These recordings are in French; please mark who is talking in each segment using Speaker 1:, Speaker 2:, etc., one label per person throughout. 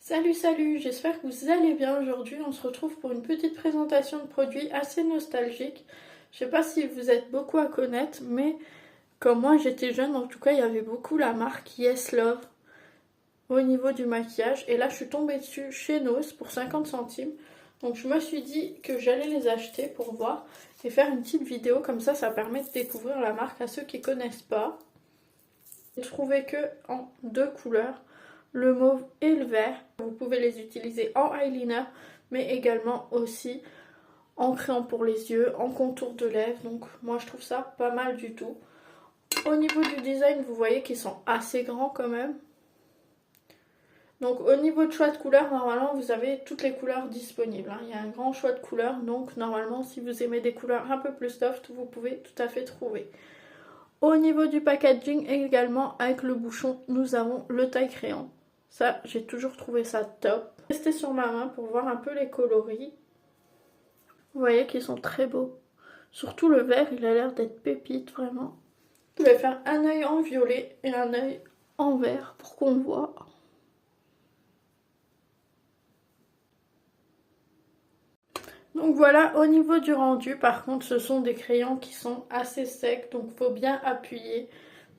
Speaker 1: Salut, j'espère que vous allez bien. Aujourd'hui on se retrouve pour une petite présentation de produits assez nostalgique. Je sais pas si vous êtes beaucoup à connaître, mais comme moi j'étais jeune, en tout cas il y avait beaucoup la marque Yes Love au niveau du maquillage. Et là je suis tombée dessus chez Nose pour 50 centimes. Donc je me suis dit que j'allais les acheter pour voir et faire une petite vidéo, comme ça permet de découvrir la marque à ceux qui connaissent pas. J'ai trouvé que en deux couleurs, le mauve et le vert. Vous pouvez les utiliser en eyeliner, mais également aussi en crayon pour les yeux, en contour de lèvres. Donc moi je trouve ça pas mal du tout. Au niveau du design, vous voyez qu'ils sont assez grands quand même. Donc au niveau de choix de couleurs, normalement vous avez toutes les couleurs disponibles. Il y a un grand choix de couleurs, donc normalement si vous aimez des couleurs un peu plus soft, vous pouvez tout à fait trouver. Au niveau du packaging également, avec le bouchon, nous avons le taille crayon. Ça, j'ai toujours trouvé ça top. Tester sur ma main pour voir un peu les coloris. Vous voyez qu'ils sont très beaux. Surtout le vert, il a l'air d'être pépite, vraiment. Je vais faire un œil en violet et un œil en vert pour qu'on voit. Donc voilà, au niveau du rendu, par contre, ce sont des crayons qui sont assez secs, donc il faut bien appuyer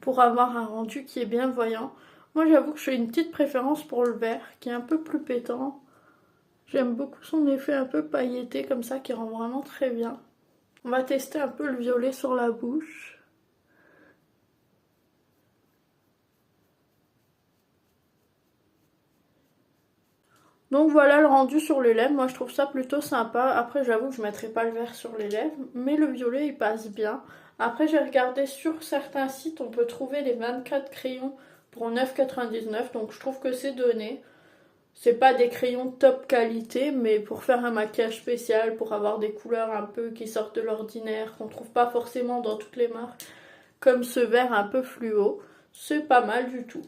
Speaker 1: pour avoir un rendu qui est bien voyant. Moi, j'avoue que j'ai une petite préférence pour le vert, qui est un peu plus pétant. J'aime beaucoup son effet un peu pailleté, comme ça, qui rend vraiment très bien. On va tester un peu le violet sur la bouche. Donc voilà le rendu sur les lèvres, moi je trouve ça plutôt sympa. Après j'avoue que je ne mettrai pas le vert sur les lèvres, mais le violet il passe bien. Après j'ai regardé sur certains sites, on peut trouver les 24 crayons pour 9,99, donc je trouve que c'est donné. C'est pas des crayons top qualité, mais pour faire un maquillage spécial, pour avoir des couleurs un peu qui sortent de l'ordinaire, qu'on trouve pas forcément dans toutes les marques, comme ce vert un peu fluo, c'est pas mal du tout.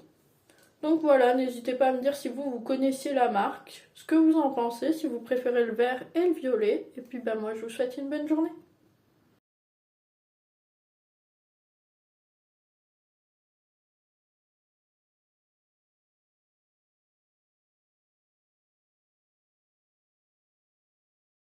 Speaker 1: Donc voilà, n'hésitez pas à me dire si vous connaissiez la marque, ce que vous en pensez, si vous préférez le vert et le violet. Et puis moi je vous souhaite une bonne journée.